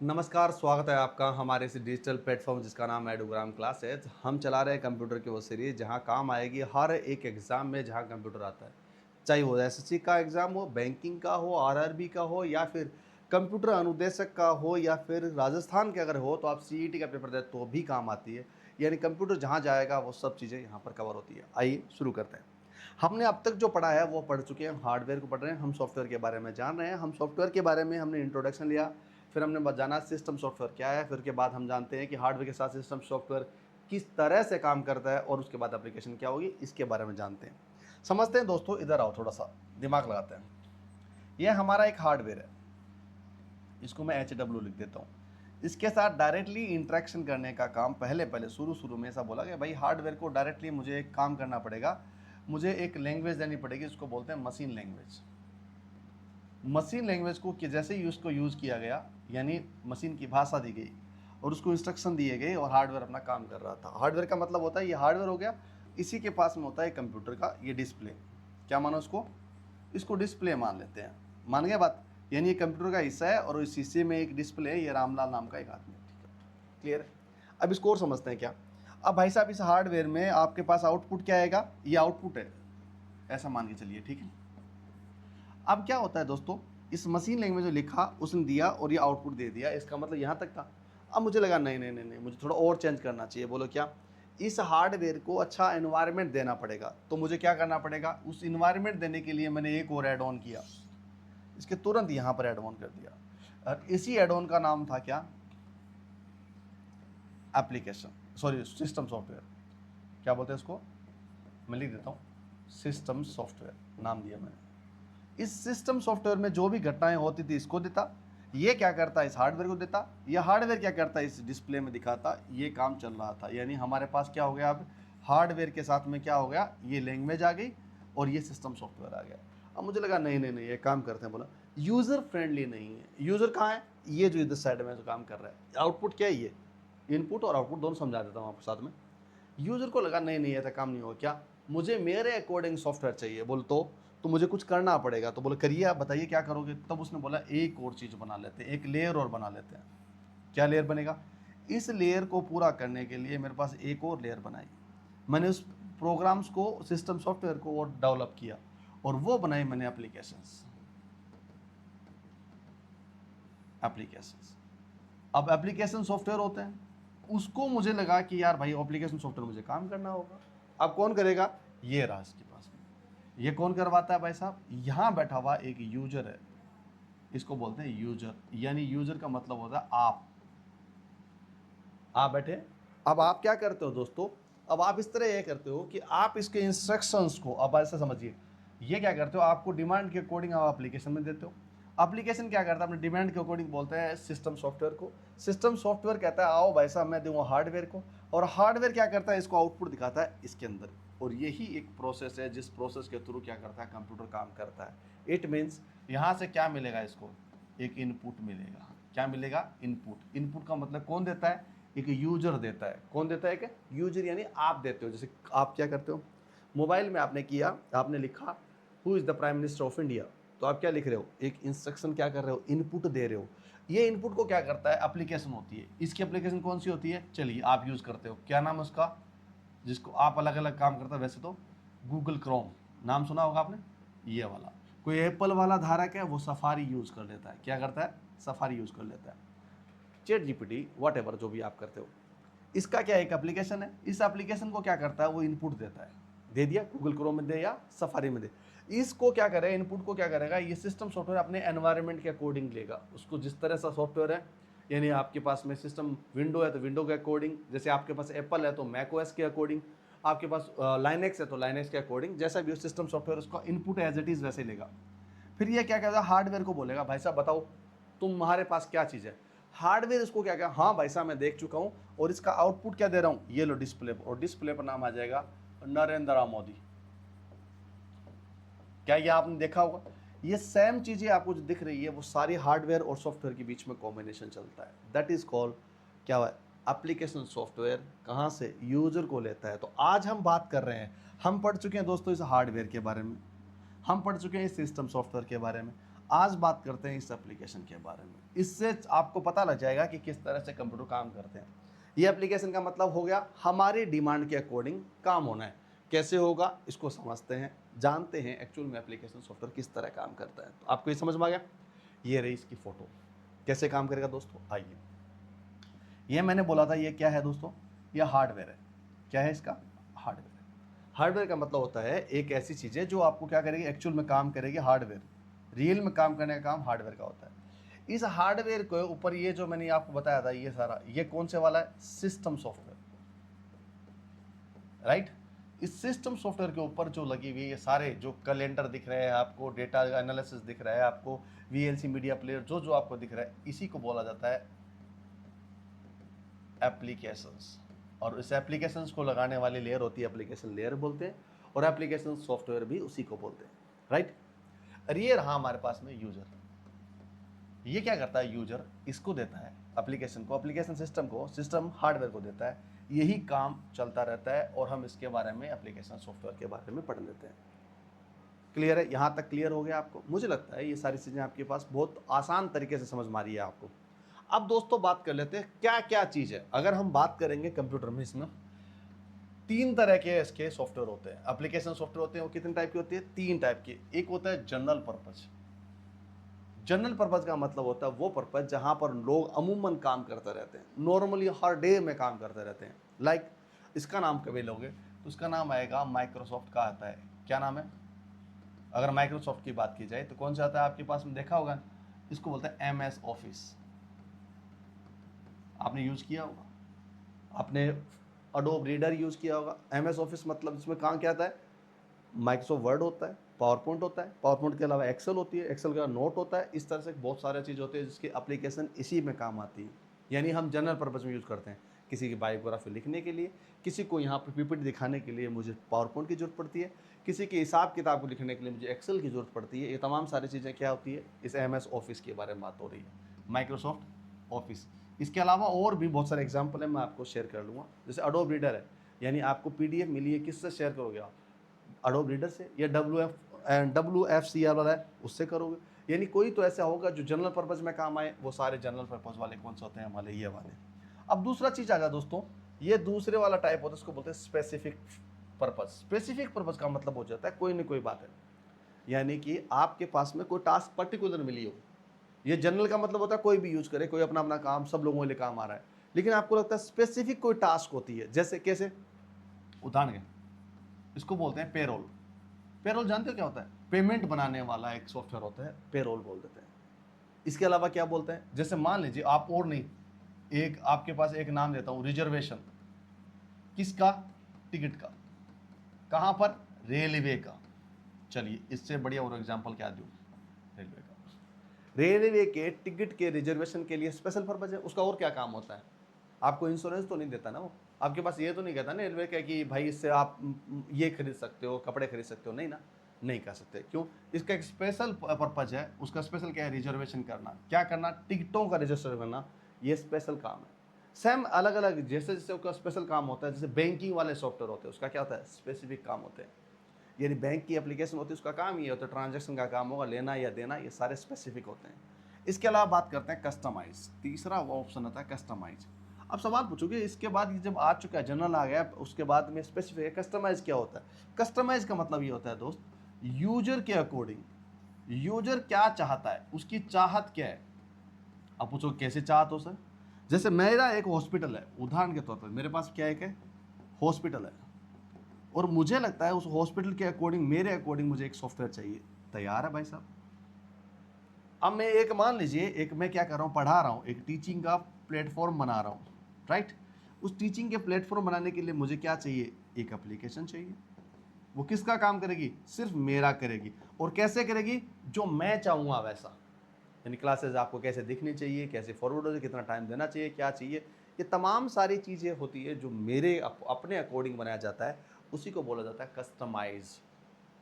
नमस्कार, स्वागत है आपका हमारे इस डिजिटल प्लेटफॉर्म जिसका नाम है एडोग्राम क्लासेस। हम चला रहे हैं कंप्यूटर की वो सीरीज़ जहां काम आएगी हर एक एग्ज़ाम में जहां कंप्यूटर आता है। चाहे वो एसएससी का एग्ज़ाम हो, बैंकिंग का हो, आरआरबी का हो या फिर कंप्यूटर अनुदेशक का हो या फिर राजस्थान के अगर हो तो आप सीईटी का पेपर दें तो भी काम आती है। यानी कंप्यूटर जहाँ जाएगा वो सब चीज़ें यहाँ पर कवर होती है। आइए शुरू करते हैं। हमने अब तक जो पढ़ा है वो पढ़ चुके हैं, हम हार्डवेयर को पढ़ रहे हैं, हम सॉफ्टवेयर के बारे में जान रहे हैं। हम सॉफ्टवेयर के बारे में हमने इंट्रोडक्शन लिया, फिर हमने जाना सिस्टम सॉफ्टवेयर क्या है, फिर के बाद हम जानते हैं कि हार्डवेयर के साथ सिस्टम सॉफ्टवेयर किस तरह से काम करता है और उसके बाद एप्लीकेशन क्या होगी, इसके बारे में जानते हैं। समझते हैं दोस्तों, इधर आओ, थोड़ा सा दिमाग लगाते हैं। यह हमारा एक हार्डवेयर है, इसको मैं HW लिख देता हूँ। इसके साथ डायरेक्टली इंटरेक्शन करने का काम पहले पहले शुरू में ऐसा बोला कि भाई हार्डवेयर को डायरेक्टली मुझे एक काम करना पड़ेगा, मुझे एक लैंग्वेज देनी पड़ेगी, इसको बोलते हैं मशीन लैंग्वेज। मशीन लैंग्वेज को कि जैसे ही उसको यूज़ किया गया, यानी मशीन की भाषा दी गई और उसको इंस्ट्रक्शन दिए गए और हार्डवेयर अपना काम कर रहा था। हार्डवेयर का मतलब होता है ये हार्डवेयर हो गया, इसी के पास में होता है कंप्यूटर का ये डिस्प्ले। क्या मानो उसको, इसको डिस्प्ले मान लेते हैं। मान गए बात, यानी ये कंप्यूटर का हिस्सा है और इस हिस्से में एक डिस्प्ले है, ये रामलाल नाम का एक आदमी है। ठीक है, क्लियर है। अब इसको और समझते हैं क्या। अब भाई साहब इस हार्डवेयर में आपके पास आउटपुट क्या आएगा, ये आउटपुट है, ऐसा मान के चलिए, ठीक है। अब क्या होता है दोस्तों, इस मशीन लैंग्वेज में लिखा उसने दिया और ये आउटपुट दे दिया, इसका मतलब यहाँ तक था। अब मुझे लगा नहीं नहीं नहीं नहीं, मुझे थोड़ा और चेंज करना चाहिए। बोलो क्या, इस हार्डवेयर को अच्छा एनवायरनमेंट देना पड़ेगा। तो मुझे क्या करना पड़ेगा, उस इन्वायरमेंट देने के लिए मैंने एक और एड ऑन किया, इसके तुरंत यहाँ पर एड ऑन कर दिया। और इसी एड ऑन का नाम था क्या, एप्लीकेशन, सॉरी सिस्टम सॉफ्टवेयर। क्या बोलते हैं इसको, मैं लिख देता हूँ, सिस्टम सॉफ्टवेयर नाम दिया मैंने। इस सिस्टम सॉफ्टवेयर में जो भी घटनाएं होती थी इसको देता, ये क्या करता है इस हार्डवेयर को देता, ये हार्डवेयर क्या करता है इस डिस्प्ले में दिखाता। ये काम चल रहा था, यानी हमारे पास क्या हो गया, अब हार्डवेयर के साथ में क्या हो गया, ये लैंग्वेज आ गई और ये सिस्टम सॉफ्टवेयर आ गया। अब मुझे लगा नहीं नहीं नहीं, ये काम करते हैं। बोला यूज़र फ्रेंडली नहीं है। यूज़र कहाँ है, ये जो इधर साइड में जो काम कर रहा है। आउटपुट क्या है, ये इनपुट और आउटपुट दोनों समझा देता हूँ आपको साथ में। यूज़र को लगा नहीं नहीं ऐसा काम नहीं होगा, क्या मुझे मेरे अकॉर्डिंग सॉफ्टवेयर चाहिए। बोल तो मुझे कुछ करना पड़ेगा। तो बोले करिए, आप बताइए क्या करोगे। तब उसने बोला एक और चीज़ बना लेते हैं, एक लेयर और बना लेते हैं। क्या लेयर बनेगा, इस लेयर को पूरा करने के लिए मेरे पास एक और लेयर बनाई। मैंने उस प्रोग्राम्स को, सिस्टम सॉफ्टवेयर को और डेवलप किया और वो बनाई मैंने एप्लीकेशंस। एप्लीकेशंस, अब एप्लीकेशन सॉफ्टवेयर होते हैं, उसको मुझे लगा कि यार भाई एप्लीकेशन सॉफ्टवेयर मुझे काम करना होगा। अब कौन करेगा, ये रहा इसके पास में। ये कौन करवाता है भाई साहब, यहाँ बैठा हुआ एक यूजर है, इसको बोलते हैं यूजर। यानी यूजर का मतलब होता है आप बैठे। अब आप क्या करते हो दोस्तों, अब आप इस तरह ये करते हो कि आप इसके इंस्ट्रक्शंस को, अब ऐसा समझिए, ये क्या करते हो, आपको डिमांड के अकॉर्डिंग आप एप्लीकेशन में देते हो। एप्लीकेशन क्या करता है, अपने डिमांड के अकॉर्डिंग बोलता है सिस्टम सॉफ्टवेयर को। सिस्टम सॉफ्टवेयर कहता है आओ भाई साहब मैं दूंगा हार्डवेयर को, और हार्डवेयर क्या करता है, इसको आउटपुट दिखाता है इसके अंदर। और यही एक प्रोसेस है जिस प्रोसेस के थ्रू क्या करता है, कंप्यूटर काम करता है। इट मीन्स यहाँ से क्या मिलेगा, इसको एक इनपुट मिलेगा। क्या मिलेगा, इनपुट। इनपुट का मतलब कौन देता है, एक यूजर देता है। कौन देता है, एक यूजर, यानी आप देते हो। जैसे आप क्या करते हो, मोबाइल में आपने किया, आपने लिखा who is the prime minister of India, तो आप क्या लिख रहे हो, एक इंस्ट्रक्शन क्या कर रहे हो, इनपुट दे रहे हो। ये इनपुट को क्या करता है, एप्लीकेशन होती है। इसकी एप्लीकेशन कौन सी होती है, चलिए आप यूज़ करते हो, क्या नाम है उसका, जिसको आप अलग अलग काम करता है। वैसे तो गूगल क्रोम नाम सुना होगा आपने, ये वाला। कोई एप्पल वाला धारक है वो सफारी यूज़ कर लेता है। क्या करता है, सफारी यूज़ कर लेता है। चैट जीपीटी वट एवर जो भी आप करते हो, इसका क्या एक एप्लीकेशन है। इस एप्लीकेशन को क्या करता है, वो इनपुट देता है। दे दिया, गूगल क्रोम में दे या सफारी में दे। इसको क्या करेगा, इनपुट को क्या करेगा, ये सिस्टम सॉफ्टवेयर अपने एनवायरनमेंट के अकॉर्डिंग लेगा उसको। जिस तरह सा सॉफ्टवेयर है, यानी आपके पास में सिस्टम विंडो है तो विंडो के अकॉर्डिंग, जैसे आपके पास एप्पल है तो मैक ओएस के अकॉर्डिंग, आपके पास लाइनेक्स है तो लाइनेक्स के अकॉर्डिंग, जैसा भी सिस्टम सॉफ्टवेयर उसका इनपुट एज इट इज़ वैसे लेगा। फिर ये क्या करेगा, हार्डवेयर को बोलेगा भाई साहब बताओ तुम्हारे पास क्या चीज़ है। हार्डवेयर इसको क्या कहा, हाँ भाई साहब मैं देख चुका हूँ और इसका आउटपुट क्या दे रहा हूँ, ये लो डिस्प्ले पर, और डिस्प्ले पर नाम आ जाएगा नरेंद्र मोदी। क्या ये आपने देखा होगा, ये सेम चीज़ें आपको जो दिख रही है वो सारी हार्डवेयर और सॉफ्टवेयर के बीच में कॉम्बिनेशन चलता है। दैट इज़ कॉल्ड क्या है, एप्लीकेशन सॉफ्टवेयर। कहाँ से, यूजर को लेता है। तो आज हम बात कर रहे हैं, हम पढ़ चुके हैं दोस्तों इस हार्डवेयर के बारे में, हम पढ़ चुके हैं इस सिस्टम सॉफ्टवेयर के बारे में। आज बात करते हैं इस एप्लीकेशन के बारे में। इससे आपको पता लग जाएगा कि किस तरह से कंप्यूटर काम करते हैं। ये एप्लीकेशन का मतलब हो गया हमारी डिमांड के अकॉर्डिंग काम होना है। कैसे होगा इसको समझते हैं, जानते हैं एक्चुअल में एप्लीकेशन सॉफ्टवेयर किस तरह काम करता है। तो आपको ये समझ में आ गया। ये रही इसकी फोटो, कैसे काम करेगा दोस्तों। आइए, ये मैंने बोला था ये क्या है दोस्तों, ये हार्डवेयर है। क्या है इसका, हार्डवेयर। हार्डवेयर का मतलब होता है एक ऐसी चीज़ है जो आपको क्या करेगी, एक्चुअल में काम करेगी। हार्डवेयर रियल में काम करने का काम हार्डवेयर का होता है। इस हार्डवेयर के ऊपर ये जो मैंने आपको बताया था ये सारा, ये कौन से वाला है, सिस्टम सॉफ्टवेयर, राइट। इस सिस्टम सॉफ्टवेयर के ऊपर जो लगी हुई ये सारे जो कैलेंडर दिख रहे हैं आपको, डेटा एनालिसिस दिख रहा है आपको, वीएलसी मीडिया प्लेयर जो जो आपको दिख रहा है, इसी को बोला जाता है एप्लीकेशंस। और इस एप्लीकेशंस को लगाने वाली लेयर होती है एप्लीकेशन लेयर बोलते हैं, और एप्लीकेशन सॉफ्टवेयर भी उसी को बोलते हैं, राइट। और ये रहा हमारे पास में यूजर। ये क्या करता है, यूजर इसको देता है एप्लीकेशन को, एप्लीकेशन सिस्टम को, सिस्टम हार्डवेयर को देता है। यही काम चलता रहता है और हम इसके बारे में एप्लीकेशन सॉफ्टवेयर के बारे में पढ़ लेते हैं। क्लियर है, यहाँ तक क्लियर हो गया आपको। मुझे लगता है ये सारी चीज़ें आपके पास बहुत आसान तरीके से समझ में आ रही है आपको। अब दोस्तों बात कर लेते हैं क्या क्या चीज़ है। अगर हम बात करेंगे कंप्यूटर में, इसमें 3 तरह के इसके सॉफ्टवेयर होते हैं, एप्लीकेशन सॉफ्टवेयर होते हैं। वो कितने टाइप की होती है, 3 टाइप की। एक होता है जनरल पर्पज। जनरल पर्पज का मतलब होता है वो पर्पज जहां पर लोग अमूमन काम करते रहते हैं, नॉर्मली हर डे में काम करते रहते हैं। लाइक इसका नाम कभी लोगे तो उसका नाम आएगा माइक्रोसॉफ्ट का आता है। क्या नाम है, अगर माइक्रोसॉफ्ट की बात की जाए तो कौन सा आता है आपके पास में, देखा होगा, इसको बोलते हैं MS ऑफिस। आपने यूज किया होगा, आपने अडोब रीडर यूज किया होगा। MS ऑफिस मतलब इसमें काम क्या आता है, माइक्रोसॉफ्ट वर्ड होता है, पावर पॉइंट होता है, पावर पॉइंट के अलावा एक्सेल होती है, एक्सेल का नोट होता है। इस तरह से बहुत सारे चीज़ होती है जिसकी एप्लीकेशन इसी में काम आती है। यानी हम जनरल पर्पज में यूज़ करते हैं। किसी की बायोग्राफी लिखने के लिए, किसी को यहाँ पर PPT दिखाने के लिए मुझे पावर पॉइंट की जरूरत पड़ती है, किसी के हिसाब किताब को लिखने के लिए मुझे एक्सेल की जरूरत पड़ती है। ये तमाम सारी चीज़ें क्या होती है, इस MS ऑफिस के बारे में बात हो रही है, माइक्रोसॉफ्ट ऑफिस। इसके अलावा और भी बहुत सारे एग्जाम्पल है, मैं आपको शेयर कर लूँगा। जैसे अडोब रीडर है, यानी आपको PDF मिली है, किससे शेयर करोगे आप, अडोब रीडर से, या WFCR वाला है उससे करोगे। यानी कोई तो ऐसा होगा जो जनरल पर्पज में काम आए। वो सारे जनरल पर्पज वाले कौन से होते हैं हमारे, ये वाले। अब दूसरा चीज आ गया दोस्तों, ये दूसरे वाला टाइप होता है, इसको बोलते हैं स्पेसिफिक पर्पज। स्पेसिफिक पर्पज का मतलब हो जाता है कोई ना कोई बात है, यानी कि आपके पास में कोई टास्क पर्टिकुलर मिली हो। ये जनरल का मतलब होता है कोई भी यूज करे, कोई अपना अपना काम, सब लोगों के लिए काम आ रहा है। लेकिन आपको लगता है स्पेसिफिक कोई टास्क होती है, जैसे कैसे, उदाहरण के, इसको बोलते हैं पेरोल। पेरोल जानते हो क्या होता है, पेमेंट बनाने वाला एक सॉफ्टवेयर होता है, पेरोल बोल देते हैं। इसके अलावा क्या बोलते हैं, जैसे मान लीजिए आप, और नहीं, एक आपके पास एक नाम देता हूं, रिजर्वेशन। किसका, टिकट का। कहां पर, रेलवे का। चलिए इससे बढ़िया और एग्जांपल क्या दूं, रेलवे का। रेलवे के टिकट के रिजर्वेशन के लिए स्पेशल पर्पज है। उसका और क्या काम होता है, आपको इंश्योरेंस तो नहीं देता ना वो, आपके पास ये तो नहीं कहता ना रेलवे का कि भाई इससे आप ये खरीद सकते हो, कपड़े खरीद सकते हो, नहीं ना, नहीं कर सकते। क्यों, इसका एक स्पेशल पर्पज है। उसका स्पेशल क्या है, रिजर्वेशन करना। क्या करना, टिकटों का रजिस्टर करना, ये स्पेशल काम है। सेम अलग अलग जैसे जैसे उसका स्पेशल काम होता है। जैसे बैंकिंग वाले सॉफ्टवेयर होते हैं, उसका क्या होता है, स्पेसिफिक काम होते हैं। यानी बैंक की एप्लीकेशन होती है, उसका काम ये होता है, ट्रांजैक्शन का काम होगा, लेना या देना, ये सारे स्पेसिफिक होते हैं। इसके अलावा बात करते हैं कस्टमाइज। तीसरा वो ऑप्शन आता है कस्टमाइज। अब सवाल पूछोगे इसके बाद, ये जब आ चुका है, जनरल आ गया, उसके बाद में स्पेसिफिक है, कस्टमाइज क्या होता है। कस्टमाइज का मतलब ये होता है दोस्त, यूजर के अकॉर्डिंग, यूजर क्या चाहता है, उसकी चाहत क्या है। अब पूछो कैसे चाहत हो सर, जैसे मेरा एक हॉस्पिटल है, उदाहरण के तौर पर मेरे पास क्या एक है, हॉस्पिटल है, और मुझे लगता है उस हॉस्पिटल के अकॉर्डिंग, मेरे अकॉर्डिंग मुझे एक सॉफ्टवेयर चाहिए। तैयार है भाई साहब। अब मैं एक, मान लीजिए एक, मैं क्या कर रहा हूँ, पढ़ा रहा हूँ, एक टीचिंग का प्लेटफॉर्म बना रहा हूँ, राइट। उस टीचिंग के प्लेटफॉर्म बनाने के लिए मुझे क्या चाहिए, एक एप्लीकेशन चाहिए। वो किसका काम करेगी, सिर्फ मेरा करेगी। और कैसे करेगी, जो मैं चाहूँगा वैसा। यानी क्लासेस आपको कैसे दिखनी चाहिए, कैसे फॉरवर्ड हो जाए, कितना टाइम देना चाहिए, क्या चाहिए, ये तमाम सारी चीज़ें होती है जो मेरे अपने अकॉर्डिंग बनाया जाता है। उसी को बोला जाता है कस्टमाइज।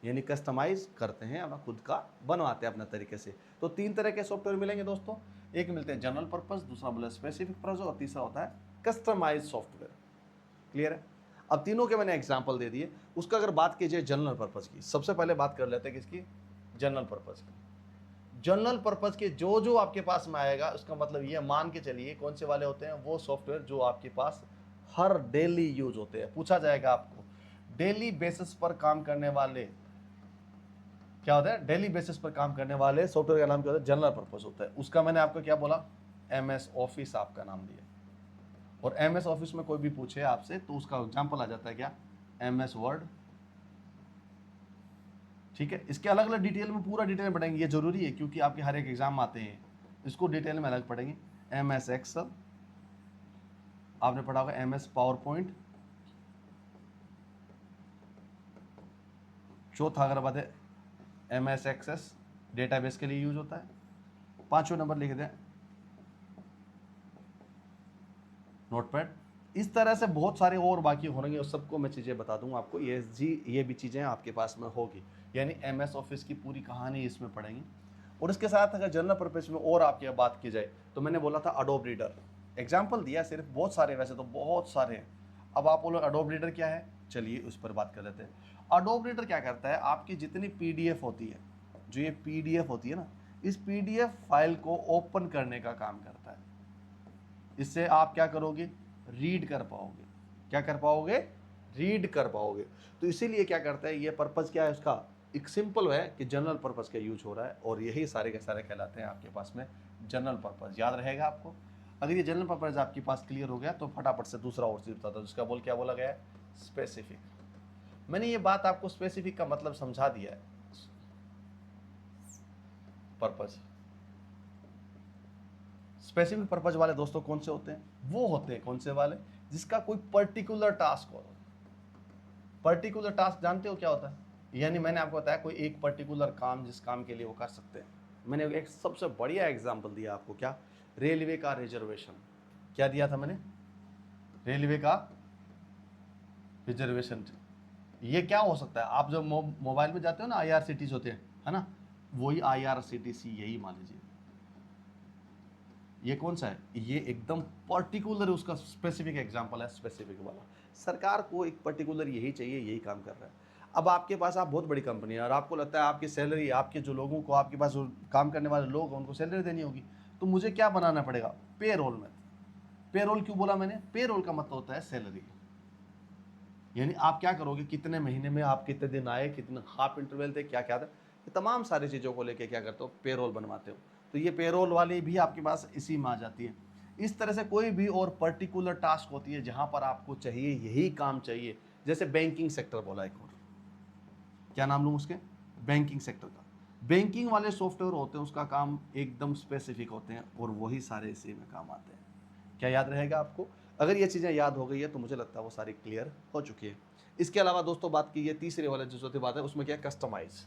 यानी कस्टमाइज करते हैं, अपना खुद का बनवाते हैं अपने तरीके से। तो 3 तरह के सॉफ्टवेयर मिलेंगे दोस्तों। एक मिलते हैं जनरल पर्पस, दूसरा बोला स्पेसिफिक पर्पस, और तीसरा होता है कस्टमाइज सॉफ्टवेयर। क्लियर है। अब तीनों के मैंने एग्जांपल दे दिए। उसका अगर बात की जाए जनरल पर्पस की, सबसे पहले बात कर लेते हैं किसकी, जनरल पर्पस की। जनरल पर्पज के जो जो आपके पास में आएगा उसका मतलब ये मान के चलिए कौन से वाले होते हैं, वो सॉफ्टवेयर जो आपके पास हर डेली यूज होते हैं। पूछा जाएगा आपको डेली बेसिस पर काम करने वाले क्या होता है, डेली बेसिस पर काम करने वाले सॉफ्टवेयर का नाम क्या होता है, जनरल पर्पज होता है। उसका मैंने आपको क्या बोला, MS ऑफिस आपका नाम दिया। और MS ऑफिस में कोई भी पूछे आपसे तो उसका एग्जाम्पल आ जाता है क्या, MS वर्ड। ठीक है, इसके अलग अलग डिटेल में पूरा डिटेल में पढ़ेंगे, ये जरूरी है क्योंकि आपके हर एक एग्जाम आते हैं, इसको डिटेल में अलग पढ़ेंगे। MS एक्सेल आपने पढ़ा होगा, MS पावर पॉइंट। चौथा अगर बात है MS एक्सेस, डेटाबेस के लिए यूज होता है। पांचवें नंबर लिख दें नोटपैड। इस तरह से बहुत सारे और बाकी होंगे, उस सबको मैं चीज़ें बता दूंगा आपको, ये भी चीज़ें आपके पास में होगी, यानी MS ऑफिस की पूरी कहानी इसमें पढ़ेंगे। और इसके साथ अगर जनरल पर्पज में और आपकी बात की जाए तो मैंने बोला था अडोब रीडर, एग्जाम्पल दिया सिर्फ, बहुत सारे वैसे तो बहुत सारे हैं। अब आप बोलो अडोब रीडर क्या है, चलिए उस पर बात कर लेते हैं। अडोब रीडर क्या करता है, आपकी जितनी PDF होती है, जो ये PDF होती है ना, इस PDF फाइल को ओपन करने का काम करता है। इससे आप क्या करोगे, रीड कर पाओगे। क्या कर पाओगे, रीड कर पाओगे। तो इसीलिए क्या करता है, ये पर्पज क्या है उसका, एक सिंपल है कि जनरल पर्पज का यूज हो रहा है, और यही सारे के सारे कहलाते हैं आपके पास में जनरल पर्पज। याद रहेगा आपको, अगर ये जनरल पर्पज आपके पास क्लियर हो गया तो फटाफट से दूसरा और चीज बताता हूं, जिसका क्या बोला गया है, स्पेसिफिक। मैंने ये बात आपको स्पेसिफिक का मतलब समझा दिया है। पर्पज, स्पेसिफिक पर्पज वाले दोस्तों कौन से होते हैं, वो होते हैं कौन से वाले, जिसका कोई पर्टिकुलर टास्क हो। पर्टिकुलर टास्क जानते हो क्या होता है, यानी मैंने आपको बताया कोई एक पर्टिकुलर काम, जिस काम के लिए वो कर सकते हैं। मैंने एक सबसे बढ़िया एग्जांपल दिया आपको, क्या, रेलवे का रिजर्वेशन। क्या दिया था मैंने, रेलवे का रिजर्वेशन। ये क्या हो सकता है, आप जब मोबाइल में जाते हो ना, IRCTC होते हैं, है ना, वही IRCTC, यही मान लीजिए। ये कौन सा है, ये एकदम पर्टिकुलर उसका स्पेसिफिक एग्जांपल है, स्पेसिफिक वाला। सरकार को एक पर्टिकुलर यही चाहिए, यही काम कर रहा है। अब आपके पास, आप बहुत बड़ी कंपनी है और आपको लगता है आपकी सैलरी, आपके जो लोगों को, आपके पास जो काम करने वाले लोग हैं उनको सैलरी देनी होगी, तो मुझे क्या बनाना पड़ेगा, पेरोल में। पेरोल क्यों बोला मैंने, पेरोल का मतलब होता है सैलरी, यानी आप क्या करोगे, कितने महीने में आप कितने दिन आए, कितने हाफ इंटरवल थे, क्या क्या था, ये तमाम सारी चीज़ों को लेके क्या करते हो, पेरोल बनवाते हो। तो ये पेरोल वाली भी आपके पास इसी में आ जाती है। इस तरह से कोई भी और पर्टिकुलर टास्क होती है जहां पर आपको चाहिए, यही काम चाहिए। जैसे बैंकिंग सेक्टर बोला एक और, क्या नाम लूँ उसके, बैंकिंग सेक्टर का। बैंकिंग वाले सॉफ्टवेयर होते हैं, उसका काम एकदम स्पेसिफिक होते हैं और वही सारे इसी में काम आते हैं। क्या याद रहेगा आपको, अगर ये चीज़ें याद हो गई है तो मुझे लगता है वो सारी क्लियर हो चुकी है। इसके अलावा दोस्तों बात की है तीसरे वाले जो चौथी बात है, उसमें क्या, कस्टमाइज।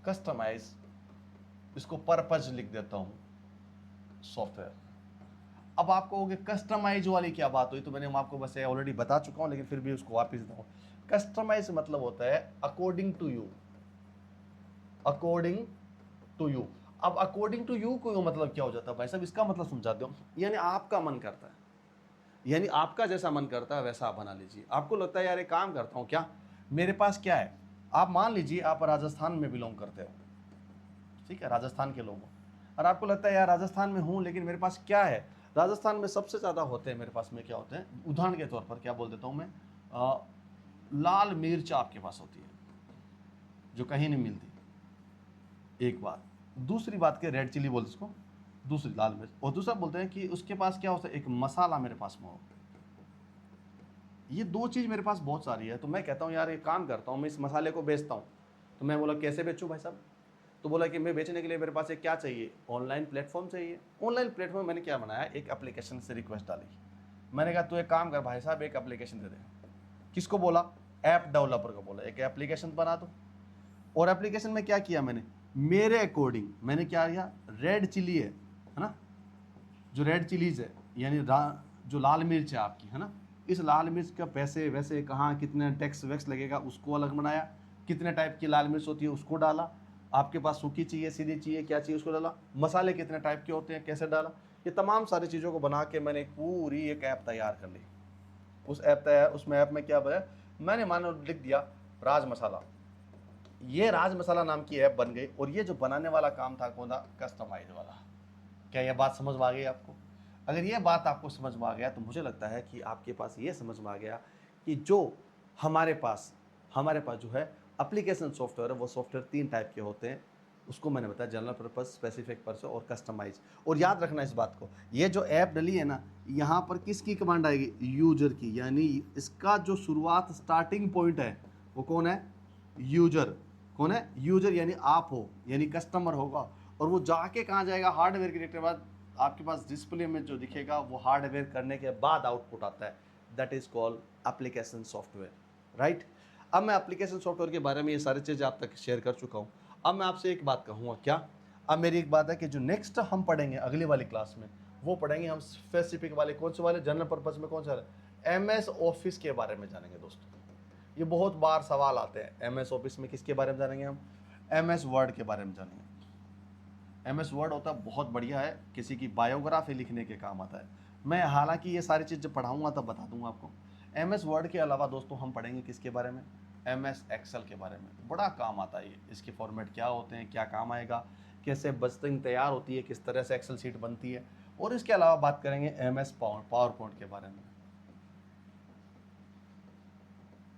कस्टमाइज, इसको पर्पज लिख देता हूं, सॉफ्टवेयर। अब आपको होगे कस्टमाइज वाली क्या बात हुई, तो मैंने आपको बस ऑलरेडी बता चुका हूं, लेकिन फिर भी उसको वापस देता हूं। कस्टमाइज मतलब होता है according to you, according to you. अब अकॉर्डिंग टू यू को मतलब क्या हो जाता है भाई साहब, इसका मतलब समझाते हो, यानी आपका मन करता है, यानी आपका जैसा मन करता है वैसा आप बना लीजिए। आपको लगता है यार एक काम करता हूँ क्या, मेरे पास क्या है, आप मान लीजिए आप राजस्थान में बिलोंग करते हो, ठीक है, राजस्थान के लोग हो, और आपको लगता है यार राजस्थान में हूँ लेकिन मेरे पास क्या है, राजस्थान में सबसे ज़्यादा होते हैं मेरे पास में, क्या होते हैं, उदाहरण के तौर पर क्या बोल देता हूँ मैं, लाल मिर्च आपके पास होती है जो कहीं नहीं मिलती, एक बात। दूसरी बात के रेड चिली बोलते उसको, दूसरी लाल मिर्च। और दूसरा बोलते हैं कि उसके पास क्या होता है, एक मसाला मेरे पास में हो। ये दो चीज़ मेरे पास बहुत सारी है, तो मैं कहता हूँ यार एक काम करता हूँ, मैं इस मसाले को बेचता हूँ। तो मैं बोला कैसे बेचूँ भाई साहब, तो बोला कि मैं बेचने के लिए मेरे पास एक क्या चाहिए, ऑनलाइन प्लेटफॉर्म चाहिए। ऑनलाइन प्लेटफॉर्म मैंने क्या बनाया, एक एप्लीकेशन से रिक्वेस्ट डाली, मैंने कहा तू एक काम कर भाई साहब, एक एप्लीकेशन दे दे। किसको बोला, ऐप डेवलपर को बोला एक एप्लीकेशन बना दो। और एप्लीकेशन में क्या किया मैंने, मेरे अकॉर्डिंग मैंने क्या किया, रेड चिली है ना, जो रेड चिलीज है, यानी जो लाल मिर्च है आपकी, है ना, इस लाल मिर्च का पैसे वैसे कहाँ कितने टैक्स वैक्स लगेगा उसको अलग बनाया, कितने टाइप की लाल मिर्च होती है उसको डाला, आपके पास सूखी चाहिए, सीधी चाहिए, क्या चाहिए उसको डाला, मसाले कितने टाइप के होते हैं कैसे डाला, ये तमाम सारी चीज़ों को बना के मैंने पूरी एक ऐप तैयार कर ली। उस ऐप तैयार, उसमें ऐप में क्या बनाया मैंने, मानो लिख दिया राज मसाला, ये राज मसाला नाम की ऐप बन गई और ये जो बनाने वाला काम था कौन था, कस्टमाइज वाला। क्या ये बात समझ में आ गई आपको? अगर ये बात आपको समझ में आ गया तो मुझे लगता है कि आपके पास ये समझ में आ गया कि जो हमारे पास जो है एप्लीकेशन सॉफ्टवेयर है, वो सॉफ्टवेयर 3 टाइप के होते हैं। उसको मैंने बताया, जनरल पर्पस, स्पेसिफिक पर्पस और कस्टमाइज। और याद रखना इस बात को, ये जो ऐप डली है ना, यहाँ पर किसकी कमांड आएगी, यूजर की। यानी इसका जो शुरुआत स्टार्टिंग पॉइंट है वो कौन है, यूजर। कौन है, यूजर, यानी आप हो, यानी कस्टमर होगा। और वो जाके कहाँ जाएगा, हार्डवेयर के बाद आपके पास डिस्प्ले में जो दिखेगा वो हार्डवेयर करने के बाद आउटपुट आता है, that is called application software, right. अब मैं एप्लीकेशन सॉफ्टवेयर के बारे में ये सारी चीज़ें आप तक शेयर कर चुका हूँ। अब मैं आपसे एक बात कहूँगा, क्या, अब मेरी एक बात है कि जो नेक्स्ट हम पढ़ेंगे अगली वाली क्लास में, वो पढ़ेंगे हम स्पेसिफिक वाले, कौन से वाले, जनरल पर्पस में कौन सा, MS ऑफिस के बारे में जानेंगे दोस्तों। ये बहुत बार सवाल आते हैं, MS ऑफिस में किसके बारे में जानेंगे हम, MS वर्ड के बारे में जानेंगे। MS वर्ड होता है बहुत बढ़िया है, किसी की बायोग्राफी लिखने के काम आता है। मैं हालांकि ये सारी चीज़ जब पढ़ाऊंगा तब बता दूंगा आपको। MS वर्ड के अलावा दोस्तों हम पढ़ेंगे किसके बारे में, MS एक्सेल के बारे में। बड़ा काम आता है ये, इसके फॉर्मेट क्या होते हैं, क्या काम आएगा, कैसे बस्टिंग तैयार होती है, किस तरह से एक्सेल शीट बनती है। और इसके अलावा बात करेंगे MS पावर पॉइंट के बारे में।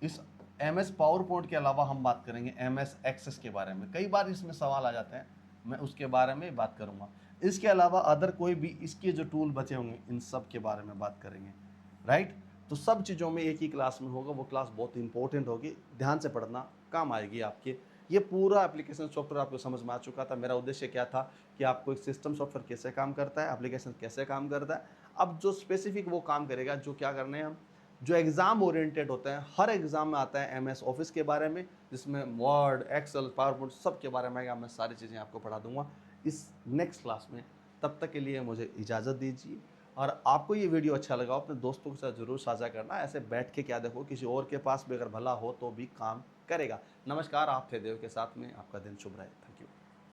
इस MS पावर पॉइंट के अलावा हम बात करेंगे MS एक्सेस के बारे में। कई बार इसमें सवाल आ जाते हैं, मैं उसके बारे में बात करूंगा। इसके अलावा अदर कोई भी इसके जो टूल बचे होंगे इन सब के बारे में बात करेंगे, राइट। तो सब चीज़ों में एक ही क्लास में होगा, वो क्लास बहुत इंपॉर्टेंट होगी, ध्यान से पढ़ना, काम आएगी आपके। ये पूरा एप्लीकेशन सॉफ्टवेयर आपको समझ में आ चुका था। मेरा उद्देश्य क्या था कि आपको एक सिस्टम सॉफ्टवेयर कैसे काम करता है, एप्लीकेशन कैसे काम करता है। अब जो स्पेसिफिक वो काम करेगा, जो क्या करने हैं हम, जो एग्ज़ाम ओरिएंटेड होते हैं, हर एग्ज़ाम में आता है MS ऑफिस के बारे में, जिसमें वर्ड, एक्सेल, पावर पॉइंट सब के बारे में आएगा। मैं सारी चीज़ें आपको पढ़ा दूंगा इस नेक्स्ट क्लास में। तब तक के लिए मुझे इजाज़त दीजिए। और आपको ये वीडियो अच्छा लगा अपने दोस्तों के साथ ज़रूर साझा करना। ऐसे बैठ के क्या देखो, किसी और के पास भी अगर भला हो तो भी काम करेगा। नमस्कार, आप थे देव के साथ में, आपका दिन शुभ रहे। Thank you.